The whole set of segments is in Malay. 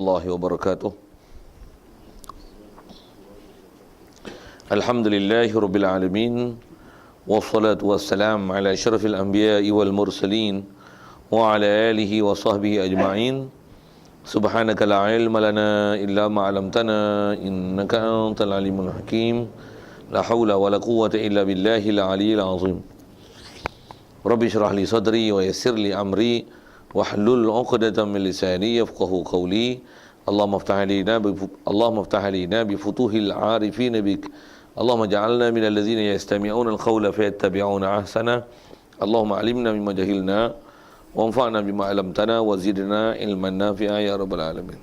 warahmatullahi wabarakatuh. Alhamdulillahi rabbil alamin, wassalatu wassalam ala asyrafil anbiya'i wal mursalin wa ala alihi wa sahbihi ajma'in. Subhanaka la ilma lana illa ma 'allamtana innaka antal alimul hakim. La haula wa la quwwata illa billahil aliyyil azim. Rabbi shrah li sadri wa yassir li amri wahlul 'uqdatam min lisani yafqahu qawli. Allahumma iftah alaina bi futuhil 'arifin bik. Allahumma ja'alna minal ladzina yastami'una al-qawla fayattabi'una ahsana. Allahumma 'allimna mimma jahilna wanfa'na bima 'allamtana wa zidna ilman nafi'a ya rabbal alamin.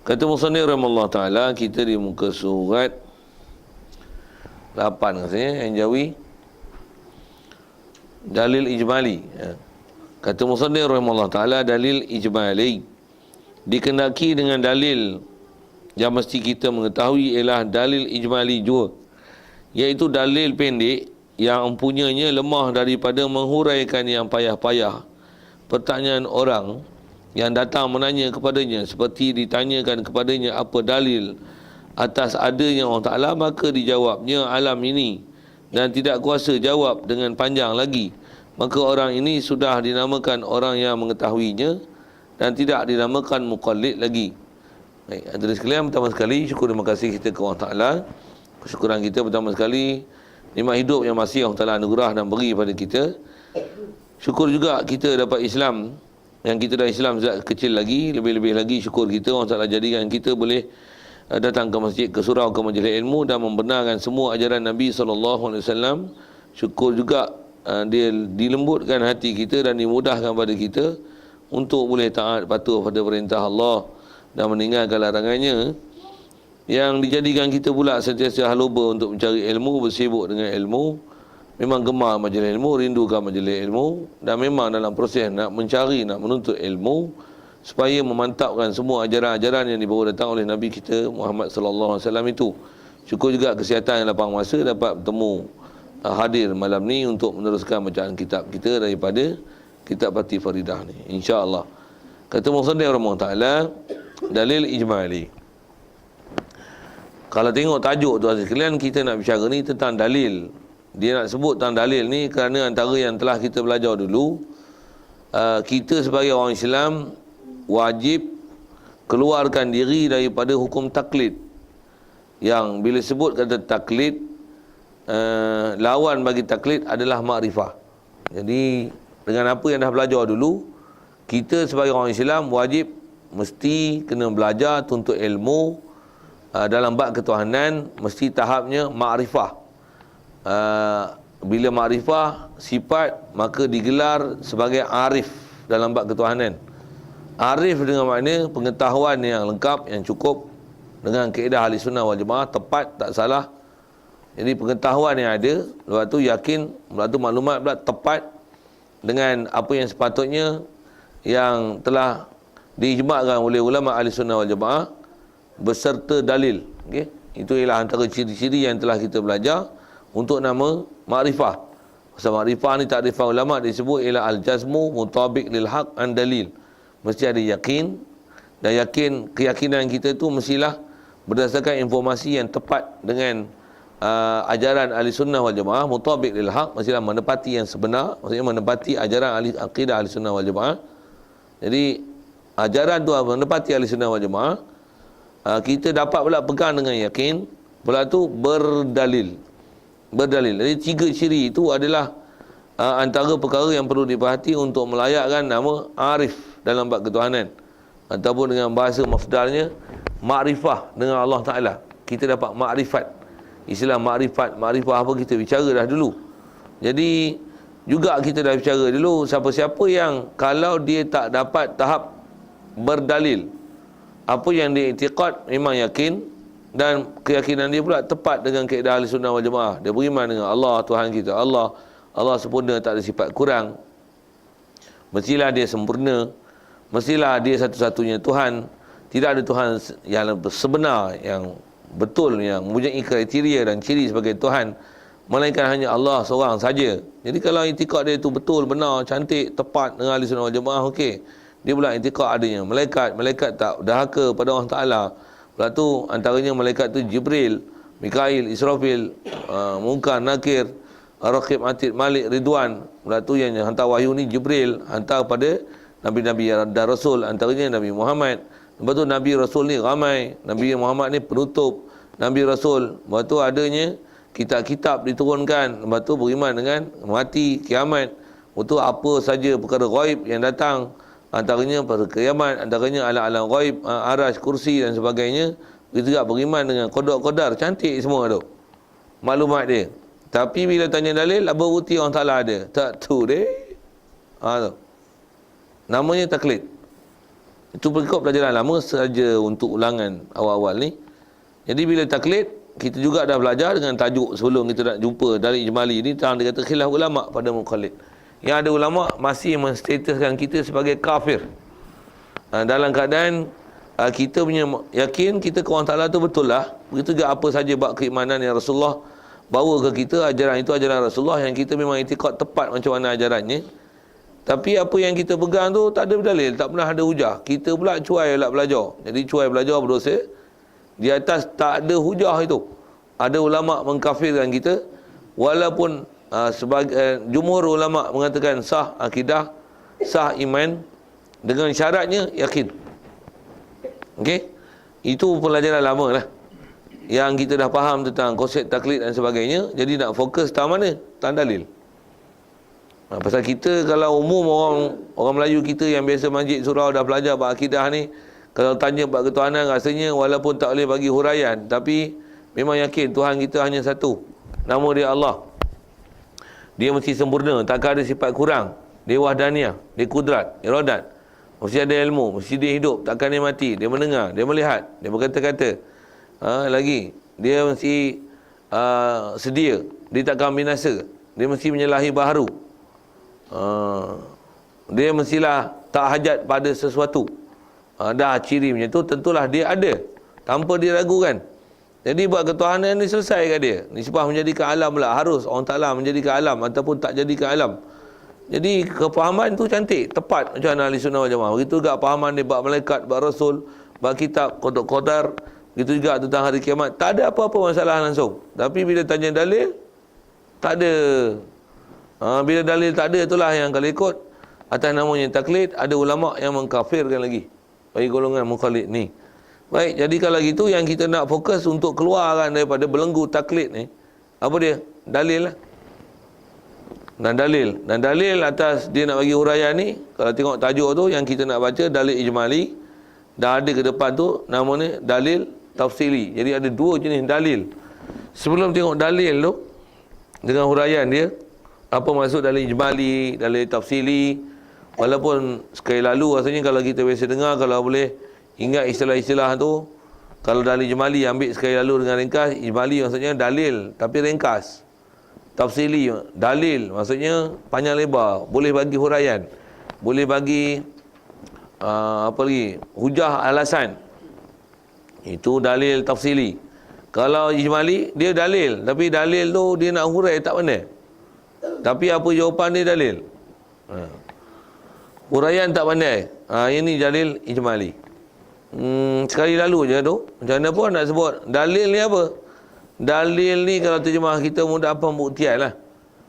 Kata musannif rahimahullah taala, kita di muka surat 8 katanya yang jawi dalil ijmali. Kata musannif rahimahullah taala, dalil ijmali dikendaki dengan dalil yang mesti kita mengetahui ialah dalil ijmali jua, iaitu dalil pendek yang empunyanya lemah daripada menghuraikan yang payah-payah. Pertanyaan orang yang datang menanya kepadanya, seperti ditanyakan kepadanya apa dalil atas adanya Allah Ta'ala, maka dijawabnya alam ini dan tidak kuasa jawab dengan panjang lagi. Maka orang ini sudah dinamakan orang yang mengetahuinya dan tidak dinamakan muqallid lagi. Baik, hadirin sekalian, pertama sekali syukur terima kasih kita kepada Allah Ta'ala. Kesyukuran kita pertama sekali nikmat hidup yang masih Allah Ta'ala anugerah dan beri pada kita. Syukur juga kita dapat Islam, yang kita dah Islam sejak kecil lagi. Lebih-lebih lagi syukur kita Allah Ta'ala jadikan kita boleh datang ke masjid, ke surau, ke majlis ilmu dan membenarkan semua ajaran Nabi SAW. Syukur juga dia dilembutkan hati kita dan dimudahkan pada kita untuk boleh taat patuh pada perintah Allah dan meninggalkan larangannya, yang dijadikan kita pula sentiasa haluba untuk mencari ilmu, bersibuk dengan ilmu, memang gemar majlis ilmu, rindukan majlis ilmu, dan memang dalam proses nak mencari, nak menuntut ilmu supaya memantapkan semua ajaran-ajaran yang dibawa datang oleh Nabi kita Muhammad sallallahu alaihi wasallam itu. Syukur juga kesihatan yang lapang masa dapat bertemu hadir malam ni untuk meneruskan bacaan kitab kita daripada kitab Fatih Faridah ni, insya-Allah. Kata musannif rahimahullah taala, dalil ijmali. Kalau tengok tajuk tu sekalian, kita nak bicara ni tentang dalil. Dia nak sebut tentang dalil ni kerana antara yang telah kita belajar dulu, kita sebagai orang Islam wajib keluarkan diri daripada hukum taklid. Yang bila sebut kata taklid, lawan bagi taklid adalah makrifah. Jadi dengan apa yang dah belajar dulu, kita sebagai orang Islam wajib mesti kena belajar, tuntut ilmu dalam bab ketuhanan, mesti tahapnya makrifah. Bila makrifah sifat, maka digelar sebagai arif dalam bab ketuhanan. Arif dengan makna pengetahuan yang lengkap, yang cukup dengan kaedah ahli sunnah wal jamaah, tepat, tak salah. Jadi pengetahuan yang ada, lepas tu yakin, lepas tu maklumat pula tepat dengan apa yang sepatutnya, yang telah diijma'kan oleh ulama ahli sunnah wal jamaah beserta dalil. Okay? Itu ialah antara ciri-ciri yang telah kita belajar untuk nama makrifah. Pasal makrifah ni takrifan ulama disebut ialah al-jazmu mutabiq lil haq an dalil. Mesti ada yakin, dan keyakinan kita tu mestilah berdasarkan informasi yang tepat dengan ajaran ahli sunnah wal jamaah, mutabiq lil haq, mestilah menepati yang sebenar, maksudnya menepati ajaran ahli akidah ahli sunnah wal jamaah. Jadi ajaran tu menepati ahli sunnah wal jamaah, kita dapat pula pegang dengan yakin, pula tu berdalil. Jadi 3 ciri itu adalah antara perkara yang perlu diperhati untuk melayakkan nama arif dalam bab ketuhanan, ataupun dengan bahasa mafdalnya makrifah dengan Allah Ta'ala. Kita dapat makrifat. Istilah makrifat apa kita bicara dah dulu. Jadi juga kita dah bicara dulu, siapa-siapa yang kalau dia tak dapat tahap berdalil, apa yang dia i'tiqad memang yakin, dan keyakinan dia pula tepat dengan kaedah ahli sunnah wal jamaah, dia beriman dengan Allah Tuhan kita, Allah sempurna, tak ada sifat kurang, mestilah dia sempurna, mestilah dia satu-satunya Tuhan, tidak ada Tuhan yang sebenar, yang betul, yang mempunyai kriteria dan ciri sebagai Tuhan, melainkan hanya Allah seorang saja. Jadi kalau i'tiqad dia itu betul, benar, cantik, tepat dengan ahli sunnah wal jamaah, okey, dia pula i'tiqad adanya malaikat tak dahaka pada Allah Taala. Pula tu antaranya malaikat tu Jibril, Mikail, Israfil, Munkar, Nakir, Raqib, Atid, Malik, Ridwan. Pula tu yang hantar wahyu ni Jibril, hantar pada Nabi-Nabi dan Rasul, antaranya Nabi Muhammad. Lepas tu Nabi Rasul ni ramai, Nabi Muhammad ni penutup Nabi Rasul. Lepas tu adanya kitab-kitab diturunkan. Lepas tu beriman dengan mati, kiamat. Lepas tu apa saja perkara ghaib yang datang, antaranya pada kiamat, antaranya alam-alam ghaib, arash, kursi dan sebagainya. Begitu juga beriman dengan qadar, cantik semua tu maklumat dia. Tapi bila tanya dalil, apa bukti orang Ta'ala ada? Tak tu deh. Tu namanya taklid. Itu berikut pelajaran lama saja untuk ulangan awal-awal ni. Jadi bila taklid, kita juga dah belajar dengan tajuk sebelum kita nak jumpa dari ijmali ni, dia kata khilaf ulama pada muqallid. Yang ada ulama masih menstatuskan kita sebagai kafir. Dalam keadaan kita punya yakin kita ke orang Ta'ala tu betul lah. Begitu juga apa saja bab keimanan yang Rasulullah bawa ke kita, ajaran itu ajaran Rasulullah yang kita memang i'tiqad tepat macam mana ajarannya. Tapi apa yang kita pegang tu tak ada dalil, tak pernah ada hujah. Kita pula cuai lah belajar. Jadi cuai belajar berdosa. Di atas tak ada hujah itu. Ada ulama mengkafirkan kita walaupun sebagai jumhur ulama mengatakan sah akidah, sah iman dengan syaratnya yakin. Okey? Itu pelajaran lama lah. Yang kita dah faham tentang konsep taklid dan sebagainya. Jadi nak fokus tang mana? Tang dalil. Pasal kita kalau umum orang Melayu kita yang biasa masjid surau dah belajar bab akidah ni, kalau tanya bab ketuhanan rasanya walaupun tak boleh bagi huraian, tapi memang yakin Tuhan kita hanya satu. Nama dia Allah. Dia mesti sempurna, takkan ada sifat kurang. Dia wahdaniyah, dia kudrat, iradat. Mesti ada ilmu, mesti dia hidup, takkan dia mati. Dia mendengar, dia melihat, dia berkata-kata. Lagi, dia mesti sedia, dia takkan binasa. Dia mesti menyalahi baharu. Dia mestilah tak hajat pada sesuatu. Dah ciri macam tu, tentulah dia ada, tanpa diragukan. Jadi buat ketuhanan ni selesai kat dia. Nisbah menjadikan alam lah. Harus orang Ta'ala menjadikan alam ataupun tak jadikan alam. Jadi kefahaman tu cantik, tepat macam mana ahli sunnah wal jamaah. Begitu juga fahaman dia bab malaikat, bab rasul, bab kitab, qadar. Begitu juga tentang hari kiamat. Tak ada apa-apa masalah langsung. Tapi bila tanya dalil, tak ada. Bila dalil tak ada, itulah yang kalau ikut atas namanya taklid, ada ulama yang mengkafirkan lagi bagi golongan muqallid ni. Baik, jadi kalau gitu yang kita nak fokus untuk keluarkan daripada belenggu taklid ni, apa dia? Dalil lah. Dan dalil atas dia nak bagi huraian ni, kalau tengok tajuk tu yang kita nak baca dalil ijmali, dah ada ke depan tu nama ni dalil tafsili. Jadi ada dua jenis dalil. Sebelum tengok dalil tu dengan huraian dia, apa maksud dalil ijmali, dalil tafsili, walaupun sekali lalu rasanya kalau kita biasa dengar, kalau boleh ingat istilah-istilah tu, kalau dalil ijmali ambil sekali lalu dengan ringkas. Ijmali maksudnya dalil tapi ringkas. Tafsili dalil maksudnya panjang lebar, boleh bagi huraian, boleh bagi apa lagi, hujah, alasan. Itu dalil tafsili. Kalau ijmali dia dalil, tapi dalil tu dia nak hurai tak pandai. Tapi apa jawapan dia dalil. Huraian tak pandai. Ini dalil ijmali. Sekali lalu je tu, macam mana pun nak sebut dalil ni apa. Dalil ni kalau terjemah kita mudah pembuktian lah.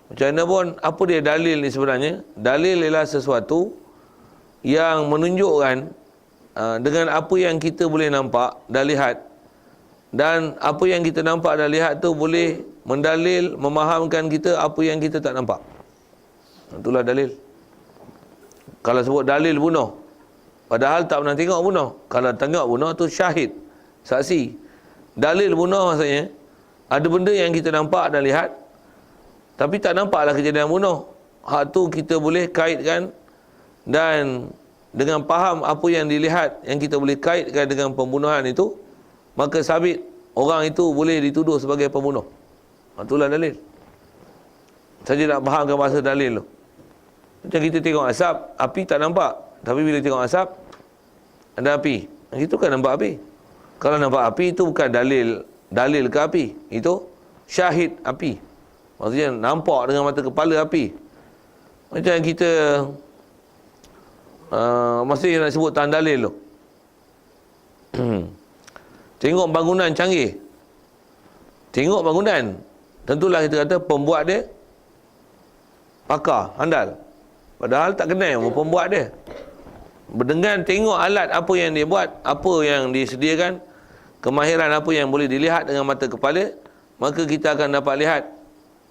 Macam mana pun, apa dia dalil ni sebenarnya? Dalil ialah sesuatu yang menunjukkan dengan apa yang kita boleh nampak dan lihat. Dan apa yang kita nampak dan lihat tu boleh mendalil, memahamkan kita apa yang kita tak nampak. Itulah dalil. Kalau sebut dalil bunuh, padahal tak pernah tengok bunuh. Kalau tengok bunuh tu syahid, saksi. Dalil bunuh maksudnya ada benda yang kita nampak dan lihat, tapi tak nampaklah kejadian bunuh. Hak tu kita boleh kaitkan, dan dengan faham apa yang dilihat, yang kita boleh kaitkan dengan pembunuhan itu, maka sabit orang itu boleh dituduh sebagai pembunuh. Itulah dalil. Saja nak fahamkan bahasa dalil tu. Macam kita tengok asap, api tak nampak. Tapi bila tengok asap, ada api. Itu kan nampak api. Kalau nampak api, itu bukan dalil ke api. Itu syahid api. Maksudnya nampak dengan mata kepala api. Macam kita Masih nak sebut tahan dalil tu. Tengok bangunan canggih, tengok bangunan, tentulah kita kata pembuat dia pakar, handal. Padahal tak kenal pembuat dia. Dengan tengok alat apa yang dia buat, apa yang disediakan, kemahiran apa yang boleh dilihat dengan mata kepala, maka kita akan dapat lihat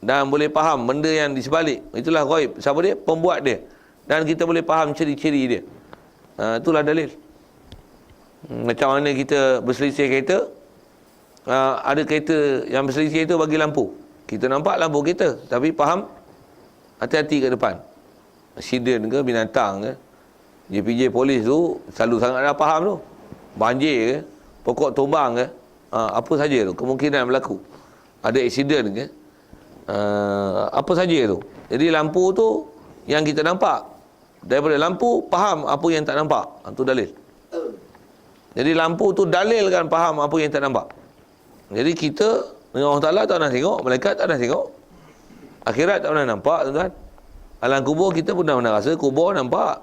dan boleh faham benda yang di sebalik. Itulah ghaib. Siapa dia? Pembuat dia. Dan kita boleh faham ciri-ciri dia. Itulah dalil. Macam mana kita berselisih kereta, ada kereta yang berselisih itu bagi lampu. Kita nampak lampu kita, tapi faham hati-hati kat depan. Accident ke, binatang ke, JPJ polis tu selalu sangat dah faham tu. Banjir ke, pokok tumbang ke, apa saja tu kemungkinan berlaku. Ada accident ke, apa saja tu. Jadi lampu tu yang kita nampak, daripada lampu faham apa yang tak nampak. Itu dalil. Jadi lampu tu dalil kan faham apa yang tak nampak. Jadi kita dengan Allah Ta'ala tak pernah tengok, malaikat tak pernah tengok, akhirat tak pernah nampak, tuan-tuan. Alam kubur kita pun dah pernah rasa, kubur nampak.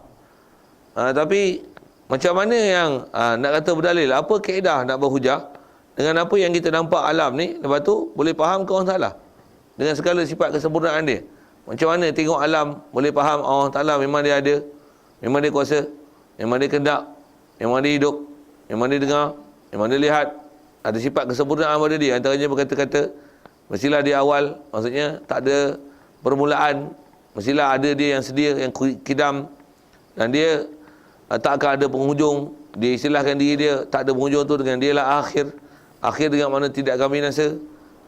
Tapi macam mana yang nak kata berdalil, apa kaedah nak berhujah dengan apa yang kita nampak alam ni, lepas tu boleh faham ke Allah Ta'ala dengan segala sifat kesempurnaan dia. Macam mana tengok alam boleh faham Allah Ta'ala memang dia ada, memang dia kuasa, memang dia kendak, memang dia hidup, memang dia dengar, memang dia lihat, ada sifat kesempurnaan pada dia. Antaranya berkata-kata, mestilah dia awal, maksudnya tak ada permulaan, mestilah ada dia yang sedia, yang kidam, dan dia tak akan ada penghujung. Dia istilahkan diri dia tak ada penghujung tu dengan dia lah akhir. Akhir dengan mana tidak akan binasa.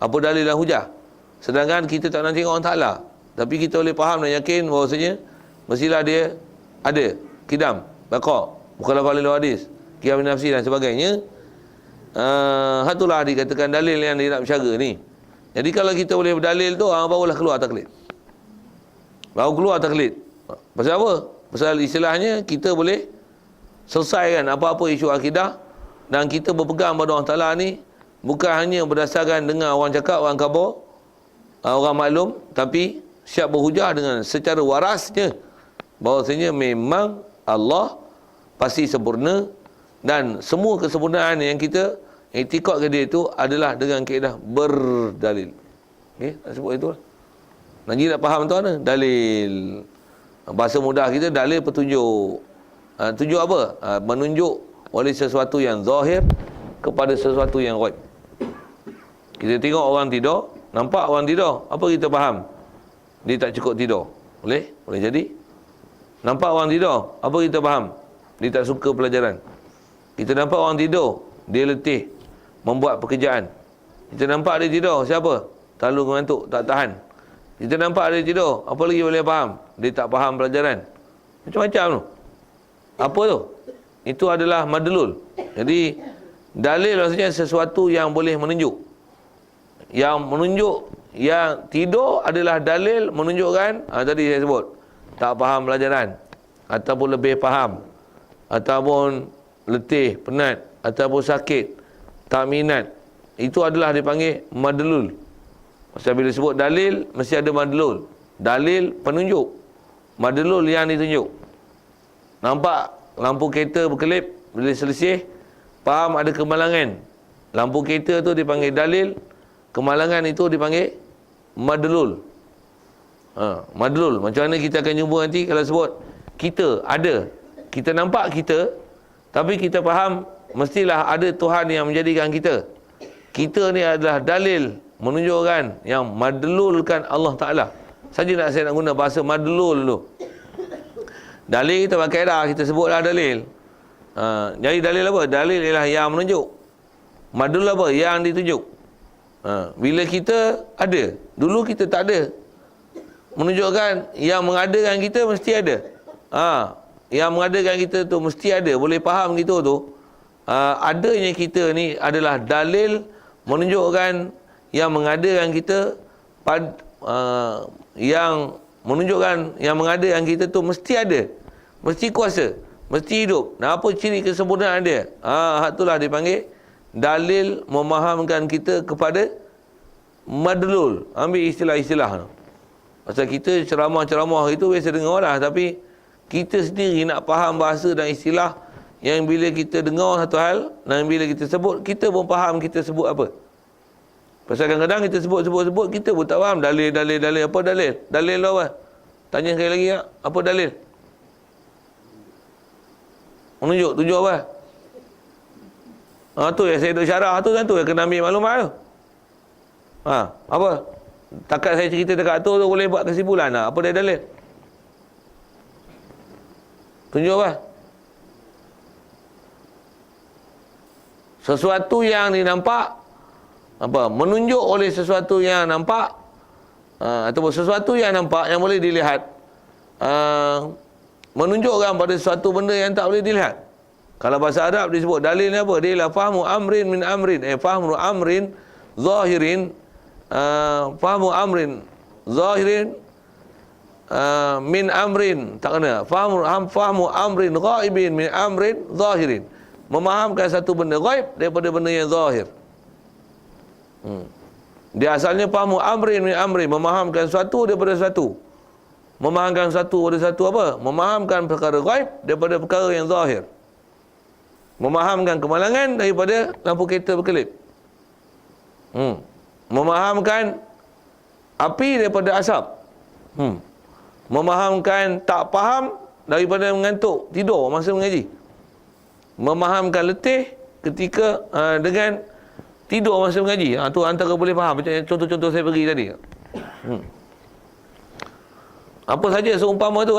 Apa dalil dan hujah? Sedangkan kita tak nak tengok Allah Ta'ala, tapi kita boleh faham dan yakin bahawasanya mestilah dia ada, kidam, baqa', mukhalafah lil hadis, qiyam nafsi dan sebagainya. Hatulah dikatakan dalil yang dia nak bercara ni. Jadi kalau kita boleh berdalil tu, barulah keluar taklid. Baru keluar taklid. Pasal apa? Pasal istilahnya kita boleh selesaikan apa-apa isu akidah, dan kita berpegang pada Allah Ta'ala ni bukan hanya berdasarkan dengar orang cakap, orang khabar, orang maklum, tapi siap berhujah dengan secara warasnya bahawasanya memang Allah pasti sempurna, dan semua kesempurnaan yang kita iktikad ke dia itu adalah dengan kaedah berdalil. Okey, nak sebut itu lah. Lagi nak faham tuan mana? Dalil. Bahasa mudah kita, dalil petunjuk. Tunjuk apa? Menunjuk oleh sesuatu yang zahir kepada sesuatu yang ghaib. Kita tengok orang tidur, nampak orang tidur, apa kita faham? Dia tak cukup tidur. Boleh? Boleh jadi. Nampak orang tidur, apa kita faham? Dia tak suka pelajaran. Kita nampak orang tidur, dia letih membuat pekerjaan. Kita nampak dia tidur, siapa? Terlalu mengantuk, tak tahan. Kita nampak dia tidur, apa lagi boleh faham? Dia tak faham pelajaran. Macam-macam tu. Apa tu? Itu adalah madlul. Jadi dalil maksudnya sesuatu yang boleh menunjuk. Yang menunjuk, yang tidur adalah dalil menunjukkan, tadi saya sebut, tak faham pelajaran, ataupun lebih faham, ataupun letih, penat, ataupun sakit, tak minat. Itu adalah dipanggil madlul. Pasal bila sebut dalil, mesti ada madlul. Dalil penunjuk, madlul yang ditunjuk. Nampak lampu kereta berkelip, bila selisih, faham ada kemalangan. Lampu kereta tu dipanggil dalil, kemalangan itu dipanggil madlul. Madlul. Macam mana kita akan jumpa nanti kalau sebut kita ada, kita nampak kita, tapi kita faham mestilah ada Tuhan yang menjadikan kita. Kita ni adalah dalil menunjukkan yang madlulkan Allah Ta'ala. Saja saya nak guna bahasa madlul tu. Dalil kita pakai dah, kita sebutlah dalil. Jadi dalil apa? Dalil ialah yang menunjuk. Madlul apa? Yang ditunjuk. Bila kita ada, dulu kita tak ada, menunjukkan yang mengadakan kita mesti ada. Yang mengadakan kita tu mesti ada. Boleh faham gitu tu. Adanya kita ni adalah dalil menunjukkan yang mengadakan kita, yang menunjukkan yang mengadakan kita tu mesti ada, mesti kuasa, mesti hidup. Nah, apa ciri kesempurnaan dia? Itulah dipanggil dalil memahamkan kita kepada madlul. Ambil istilah-istilah. Pasal kita ceramah-ceramah itu biasa dengar lah, tapi kita sendiri nak faham bahasa dan istilah yang bila kita dengar satu hal dan bila kita sebut, kita pun faham kita sebut apa. Pasal kadang-kadang kita sebut, kita pun tak faham. Dalil. Apa dalil? Dalil apa? Tanya sekali lagi, apa dalil? Tunjuk apa? Tu yang saya duk syarah tu kan, tu yang kena ambil maklumat tu. Apa? Takat saya cerita dekat tu boleh buat kesimpulan tak? Apa dia dalil? Tunjuk apa? Sesuatu yang dinampak, menunjuk oleh sesuatu yang nampak, ataupun sesuatu yang nampak yang boleh dilihat, menunjukkan pada sesuatu benda yang tak boleh dilihat. Kalau bahasa Arab disebut dalil ni apa? Dia lah fahmu amrin min amrin, fahmu amrin zahirin, fahmu amrin zahirin min amrin, tak kena. Fahmu amrin ghaibin min amrin zahirin, memahamkan satu benda ghaib daripada benda yang zahir. Dia asalnya fahmu amrin min amrin, memahamkan sesuatu daripada sesuatu. Memahamkan satu daripada satu apa? Memahamkan perkara ghaib daripada perkara yang zahir. Memahamkan kemalangan daripada lampu kereta berkelip. Memahamkan api daripada asap. Memahamkan tak faham daripada mengantuk tidur masa mengaji. Memahamkan letih ketika dengan tidur masa mengaji. Tu antara boleh faham. Macam contoh-contoh saya beri tadi. Apa saja seumpama tu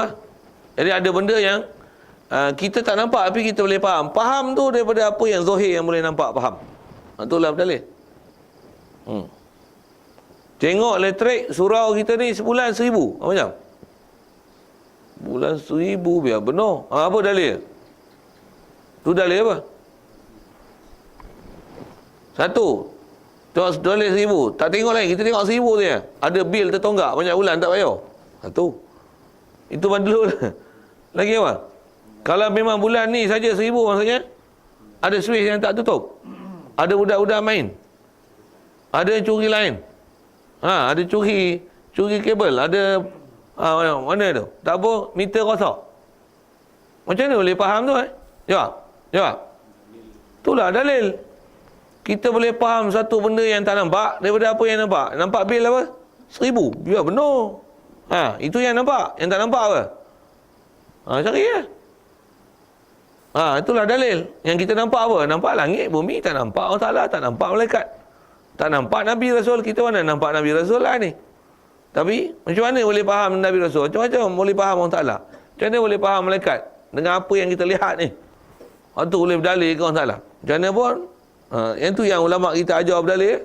Jadi ada benda yang kita tak nampak tapi kita boleh faham. Faham tu daripada apa yang zahir yang boleh nampak faham. Itulah dalil. Tengok elektrik surau kita ni sebulan 1,000. Apa macam? Bulan 1,000 biar benar. Apa dalil? Tu dalil apa? Satu. Tengok dalil 1,000. Tak tengok lain. Kita tengok 1,000 tu ya. Ada bil tertonggak banyak bulan tak bayar. Satu. Itu bandul. Lagi apa? Kalau memang bulan ni saja 1,000 maksudnya ada switch yang tak tutup. Ada budak-budak main. Ada yang curi lain. Ada curi kabel. Ada mana tu? Tak apa, meter rosak. Macam mana boleh faham tu Jawab. Itulah dalil. Kita boleh faham satu benda yang tak nampak daripada apa yang nampak. Nampak bil apa? 1,000. Biar benar. Itu yang nampak. Yang tak nampak apa? Cari itulah dalil. Yang kita nampak apa? Nampak langit, bumi, tak nampak Allah Ta'ala, tak nampak malaikat, tak nampak Nabi Rasul. Kita mana nampak Nabi Rasul lah ni. Tapi macam mana boleh faham Nabi Rasul? Macam-macam boleh faham Allah Ta'ala. Macam mana boleh faham malaikat dengan apa yang kita lihat ni? Itu boleh berdalil ke Allah Ta'ala. Macam mana pun yang tu yang ulama kita ajar berdalil.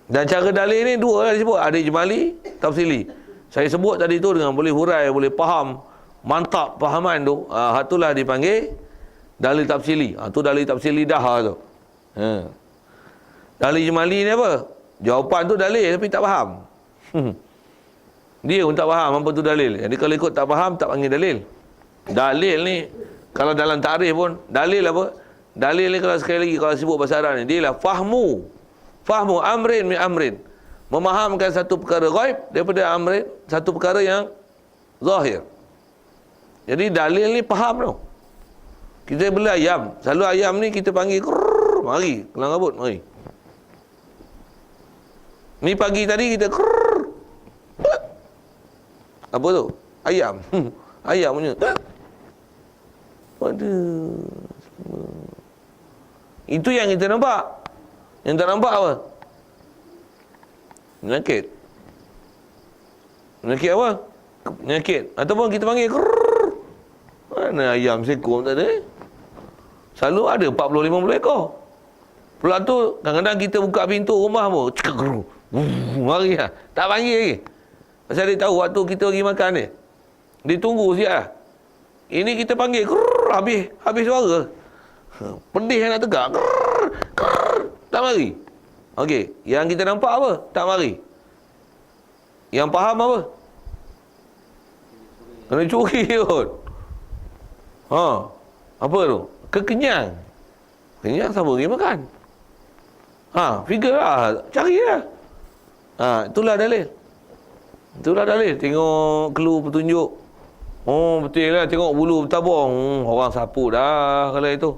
Dan cara dalil ni dua lah disebut. Ada ijmali, tafsili. Saya sebut tadi tu dengan boleh hurai, boleh faham, mantap fahaman tu. Itulah dipanggil dalil tafsili. Tu dalil tafsili dah tu. Dalil ijmali ni apa? Jawapan tu dalil tapi tak faham. Dia pun tak faham apa tu dalil. Jadi kalau ikut tak faham, tak panggil dalil. Dalil ni kalau dalam takrif pun dalil apa? Dalil ni kalau sekali lagi kalau sebut bahasa Arab ni, dia lah fahmu amrin min amrin, memahamkan satu perkara ghaib daripada amrin, satu perkara yang zahir. Jadi dalil ni faham tau. Kita beli ayam, selalu ayam ni kita panggil krrr, mari kelang kabut, mari. Ni pagi tadi kita krrr, apa tu? Ayam. Ayam punya. Waduh. Itu yang kita nampak. Yang tak nampak apa? Penyakit. Penyakit apa? Penyakit. Ataupun kita panggil krrrr. Mana ayam seekor tak ada? Selalu ada 40-50 ekor. Pula tu kadang-kadang kita buka pintu rumah pun mari lah. Tak panggil lagi. Pasal dia tahu waktu kita pergi makan ni. Dia tunggu siap lah. Ini kita panggil krrrr, habis suara. Pedih yang nak tegak. Krrrr, krrrr, tak mari. Okey, yang kita nampak apa? Tak mari. Yang faham apa? Kena curi kot. Apa tu? Kekenyang. Kenyang siapa pergi makan? Figure lah. Cari lah. Itulah dalil. Itulah dalil. Tengok clue petunjuk. Oh, betul lah. Tengok bulu bertabung. Orang sapu dah kalau itu.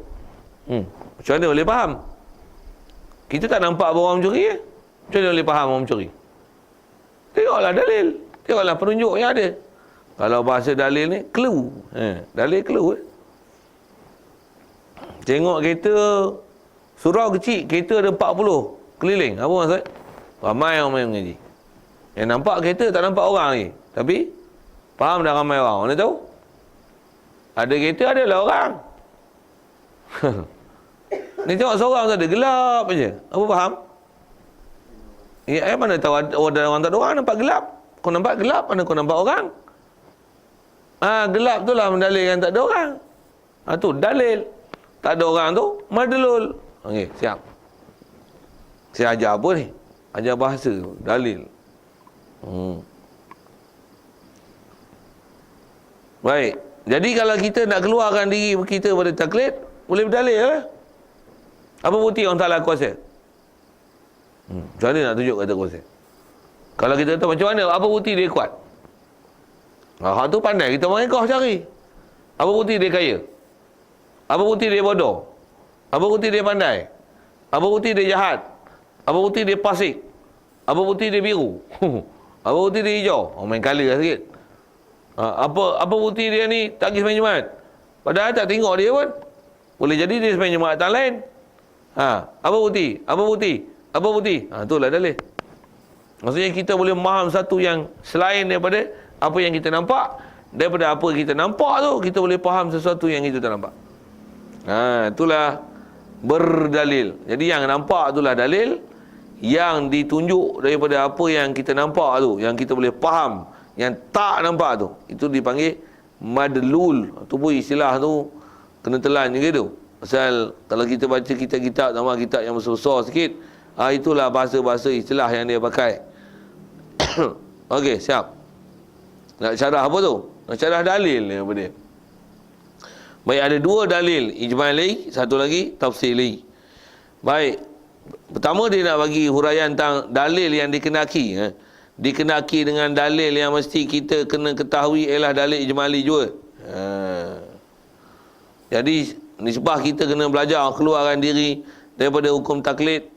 Macam mana boleh faham? Kita tak nampak orang mencuri. Macam mana boleh faham orang mencuri? Tengoklah dalil. Tengoklah penunjuk yang ada. Kalau bahasa dalil ni, clue. Dalil clue. Tengok kereta surau kecil, kereta ada 40 keliling. Apa maksud? Ramai orang main mengaji. Yang nampak kereta tak nampak orang lagi. Tapi faham dah ramai orang. Mana tahu? Ada kereta, adalah orang. Ni tengok seorang saja, gelap aja. Apa faham? Ya, mana tahu ada orang tak ada orang, nampak gelap. Kau nampak gelap, mana kau nampak orang? Gelap tu lah mendalilkan tak ada orang. Tu dalil. Tak ada orang tu, madlul. Okey, siap. Saya ajar apa ni? Ajar bahasa, dalil. Baik. Jadi kalau kita nak keluarkan diri kita pada taklid, boleh berdalil lah. Apa bukti orang Ta'ala kuasa? Macam mana nak tunjuk kata kuasa? Kalau kita kata macam mana, apa bukti dia kuat? Hak tu pandai, kita mereka cari. Apa bukti dia kaya? Apa bukti dia bodoh? Apa bukti dia pandai? Apa bukti dia jahat? Apa bukti dia pasik? Apa bukti dia biru? Apa bukti dia hijau? Main colour lah sikit. Apa bukti dia ni tak pergi sembahyang Jumaat? Padahal tak tengok dia pun. Boleh jadi dia sembahyang Jumaat tak lain. Apa bukti? Apa bukti? Apa bukti? Itulah dalil. Maksudnya kita boleh memaham satu yang selain daripada apa yang kita nampak. Daripada apa kita nampak tu, kita boleh faham sesuatu yang kita tak nampak. Itulah berdalil. Jadi yang nampak itulah dalil. Yang ditunjuk daripada apa yang kita nampak tu, yang kita boleh faham. Yang tak nampak tu, itu dipanggil madlul. Itu pun istilah tu kena telan juga tu. Pasal kalau kita baca kitab-kitab, nama kitab yang besar-besar sikit, itulah bahasa-bahasa istilah yang dia pakai. Okey, siap. Nak syarah apa tu? Nak syarah dalil ni apa dia? Baik, ada dua dalil ijmali, satu lagi tafsili. Baik, pertama dia nak bagi huraian tentang dalil yang dikenaki. Dikenaki dengan dalil yang mesti kita kena ketahui ialah dalil ijmali juga. Jadi nisbah kita kena belajar keluarkan diri daripada hukum taklid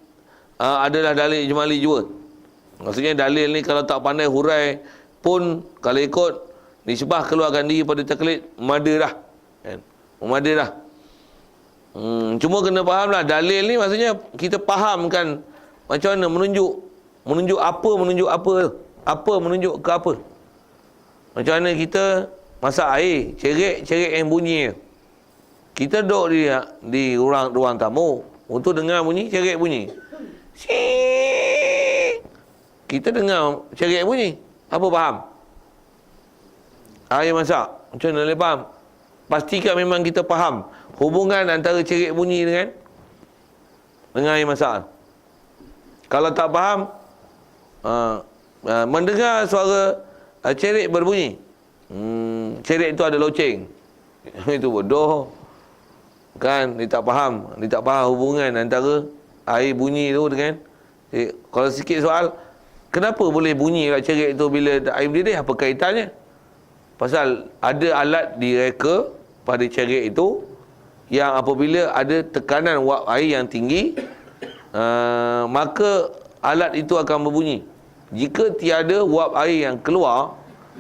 adalah dalil ijmali juga. Maksudnya dalil ni kalau tak pandai hurai pun, kalau ikut nisbah keluarkan diri pada taklid, mada dah. Mada dah. Cuma kena fahamlah dalil ni maksudnya kita fahamkan macam mana menunjuk apa menunjuk ke apa. Macam mana kita masak air, cerik yang bunyi. Kita duduk di ruang tamu untuk dengar bunyi, cerik bunyi. Kita dengar cerik bunyi, apa faham? Air masak, macam mana boleh faham? Pastikan memang kita faham hubungan antara cerik bunyi dengan air masak. Kalau tak faham, mendengar suara cerik berbunyi, cerik itu ada loceng, itu bodoh kan. Dia tak faham hubungan antara air bunyi tu dengan kalau sikit soal, kenapa boleh bunyi kat cerik tu bila air mendidih, apa kaitannya? Pasal ada alat direka pada cerik itu yang apabila ada tekanan wap air yang tinggi, maka alat itu akan berbunyi. Jika tiada wap air yang keluar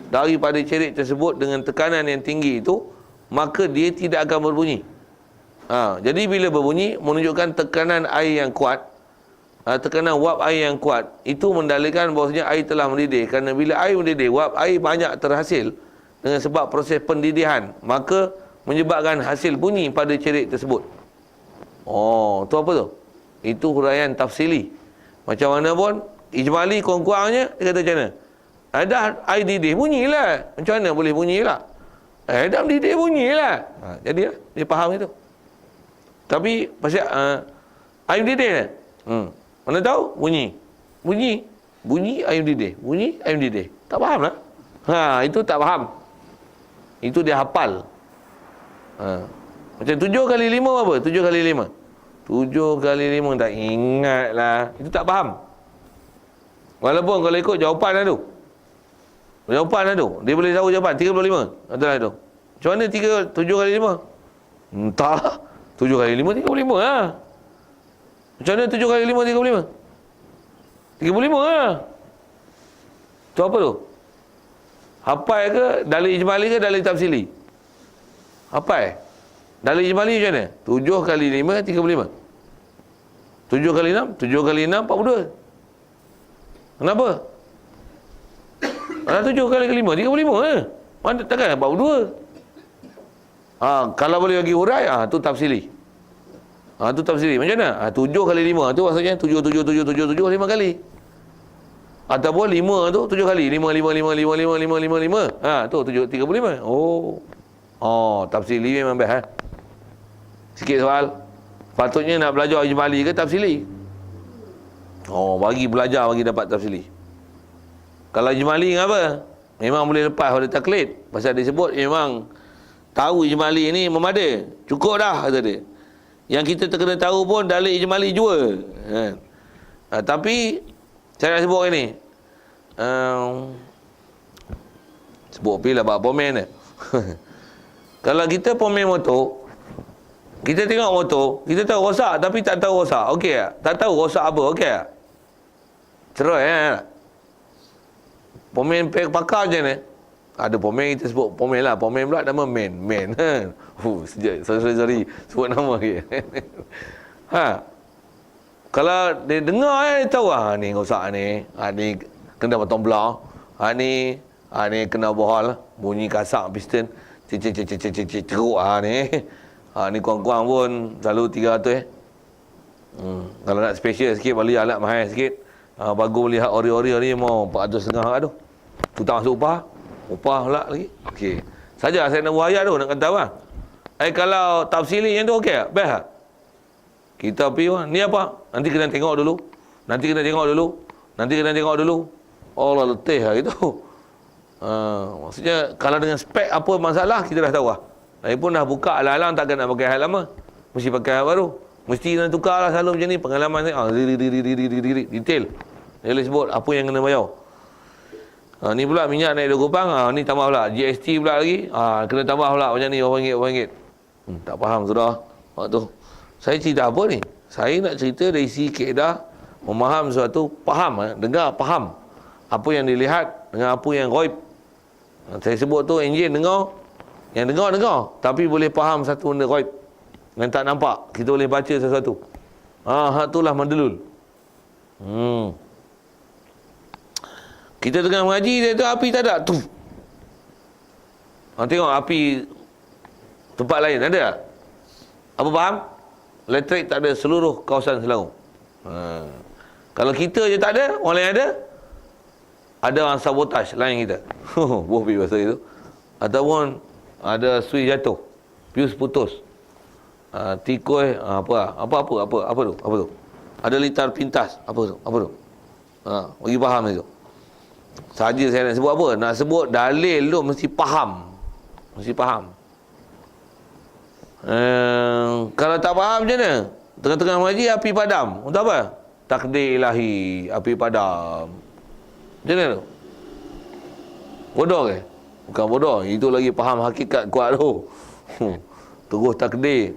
daripada cerik tersebut dengan tekanan yang tinggi itu, maka dia tidak akan berbunyi. Jadi bila berbunyi menunjukkan tekanan air yang kuat, tekanan wap air yang kuat, itu mendalilkan bahawasanya air telah mendidih. Kerana bila air mendidih, wap air banyak terhasil dengan sebab proses pendidihan, maka menyebabkan hasil bunyi pada cerik tersebut. Tu apa tu? Itu huraian tafsili. Macam mana pun ijmali kurang-kurangnya dia kata macam mana? Dah air didih bunyilah. Macam mana boleh bunyilah? Dah mendidih bunyilah. Jadi dia faham itu. Tapi pasal air mendidih kan? Mana tahu bunyi air mendidih. Bunyi air mendidih. Tak faham lah. Itu tak faham. Itu dia hafal. Macam 7 kali 5 apa? 7 kali 5. 7 kali 5 tak ingat lah. Itu tak faham. Walaupun kalau ikut jawapan lah tu. Jawapan lah tu. Dia boleh tahu jawapan 35. Adalah tu. Macam mana 7 kali 5? Entahlah. 7 kali 5 35 lah. Macam mana 7 kali 5 35? 35 lah. Tu apa tu? Hafal ke dalil ijmali ke dalil tafsili? Hafal. Dalil ijmali macam mana? 7 kali 5 35. 7 kali 6 7 kali 6 42. Kenapa? Ada 7 kali 5 35 eh. Mana takkan 42? Kalau boleh bagi hurai, tu tafsili. Tu tafsiri. Macam mana? 7 kali 5 tu maksudnya 7 7 7 7 7 5 kali. Ataupun 5 tu 7 kali. 5 5 5 5 5 5 5 5. Tu 7 35. Tafsiri memang best Sikit soal. Patutnya nak belajar ijmali ke tafsili? Bagi belajar bagi dapat tafsili. Kalau ijmali apa? Memang boleh lepas pada taklid. Pasal dia sebut memang tahu ijmali ni memada. Cukup dah kata dia. Yang kita terkena tahu pun dalil ijmali jua. Tapi saya nak sebut ni. Sebut pilih bab pomen ni. Kalau kita pomen motor, kita tengok motor, kita tahu rosak tapi tak tahu rosak. Okey tak? Tak tahu rosak apa, okey tak? Cerai Pomen pakar je ni. Ada pomen kita sebut pomen lah. Pomen pula nama men. Sorry. Sebut nama dia. Kalau dia dengar dia tahu ni rosak ni. Ni kena potong belah. Ni kena bohal. Bunyi kasak piston. Ceruk ni. Ni kurang-kurang pun selalu 300 Kalau nak special sikit beli alat mahal sikit. Bagus lihat ori-ori ni mau 450 tu. Tu tak masuk upah pula lagi. Okey. Saja saya nak buat ayat tu nak kata apa? Kalau tafsili yang tu okey tak? Best tak? Kita pergi ni apa? Nanti kena tengok dulu. Nanti kena tengok dulu. Allah letih lah gitu. Maksudnya kalau dengan spek apa masalah kita dah tahu lah. Saya pun dah buka alang-alang takkan nak pakai hal lama. Mesti pakai hal baru. Mesti kena tukar lah selalu macam ni. Pengalaman saya detail. Dia boleh sebut apa yang kena bayar. Ni pula minyak naik 2 kupang. Ni tambah pula GST pula lagi. Kena tambah pula macam ni RM8. Tak faham sudah. Waktu saya cerita apa ni? Saya nak cerita dari sisi kaedah memaham sesuatu, faham, dengar, faham apa yang dilihat dengan apa yang ghaib. Saya sebut tu enjin dengar. Yang dengar, tapi boleh faham satu benda ghaib yang tak nampak. Kita boleh baca sesuatu. Hak itulah mendelul. Kita tengah mengaji, dia tu api tak ada. Tu. Tengok api tempat lain ada tak? Apa faham? Elektrik tak ada seluruh kawasan Selangor. Kalau kita je tak ada, orang lain ada. Ada orang sabotaj lain kita. Boh pergi pasal itu. Ataupun ada suis jatuh, fuse putus, tikoi apa tu? Ada litar pintas, apa tu? Bagi faham itu. Saja saya nak sebut apa? Nak sebut dalil tu mesti faham. Kalau tak faham macam mana? Tengah-tengah mengaji api padam. Untuk apa? Takdir ilahi, api padam. Macam mana tu? Bodoh ke? Bukan bodoh, itu lagi faham hakikat kuat tu. Terus takdir.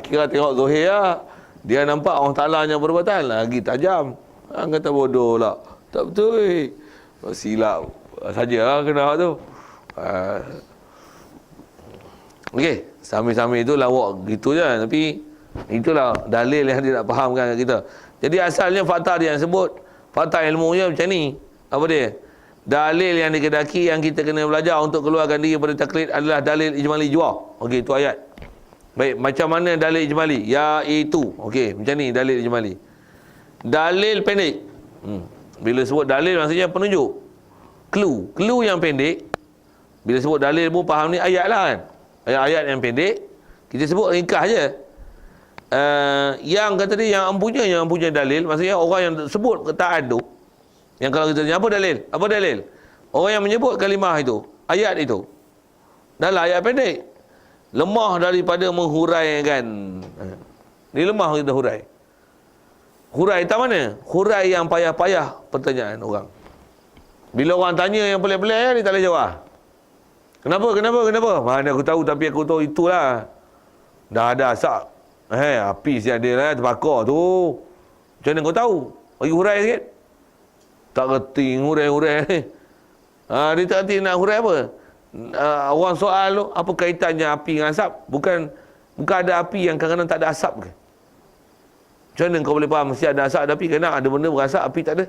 Kira tengok zahir lah. Dia nampak Allah Ta'ala yang perbuatan lagi tajam. Kata bodoh lah. Tak betul. Silap saja kena tu. Okey, sambil-sambil itu lawak gitu je. Tapi itulah dalil yang dia nak fahamkan kat kita. Jadi asalnya fakta dia yang sebut. Fakta ilmunya macam ni. Apa dia? Dalil yang dikedaki yang kita kena belajar untuk keluarkan diri daripada taklid adalah dalil ijmali jua. Okey, itu ayat. Baik, macam mana dalil ijmali? Iaitu. Okey, macam ni dalil ijmali. Dalil pendek. Bila sebut dalil maksudnya penunjuk. Clue yang pendek. Bila sebut dalil pun faham ni ayat lah kan. Ayat-ayat yang pendek. Kita sebut ringkas je. Yang kata dia yang punya dalil. Maksudnya orang yang sebut ketaat tu. Yang kalau kita tanya apa dalil? Apa dalil? Orang yang menyebut kalimah itu, ayat itu. Dalam ayat pendek. Lemah daripada menghuraikan. Ni lemah kita hurai. Hurai tak mana? Hurai yang payah-payah pertanyaan orang. Bila orang tanya yang pelik-pelik, dia tak boleh jawab. Kenapa? Mana aku tahu, tapi aku tahu itulah. Dah ada asap. Api si ada lah, terbakar tu. Macam mana kau tahu? Bagi hurai sikit. Tak reti, hurai-hurai. Dia tak reti nak hurai apa. Orang soal tu, apa kaitannya api dengan asap? Bukan ada api yang kadang-kadang tak ada asap ke? Macam mana kau boleh faham mesti ada asap, tapi kadang ada benda berasap, api tak ada?